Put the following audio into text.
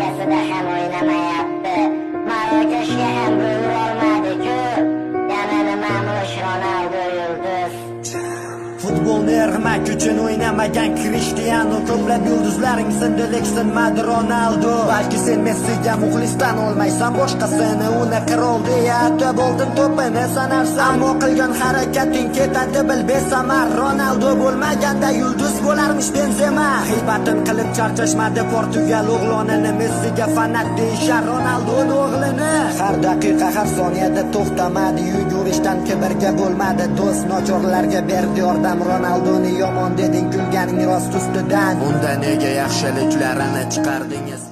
ligasida ham o'ynamayapti. Marokashga ham bo'lolmadi-ku. Yana nimamush Ronaldo yulduz. Futbolni ermak uchun o'ynamagan Cristiano, ko'plab yulduzlaring sindi lekin Ronaldo. Balki sen Messiga muxlisdan olmaysan, boshqasini uni qirol deya atab oltin to'pini sanarsan. Ammo qilgan harakating ketadi bil besamar. Ronaldo bo'lmaganda yulduz bo'larmish Benzema. G'iybatin qilib charchashmadi Portugal o'g'lonini, Messiga fanat deyishar Ronaldoning o'g'lini. Har daqiqa har soniyada to'xtamadi, yugurishdan kibrga bo'lmadi do'st. Nochorlarga berdi yordam, Ronaldoni yomon deding kulganing rost ustidan. Unda nega yaxshiliklarini chiqardingiz?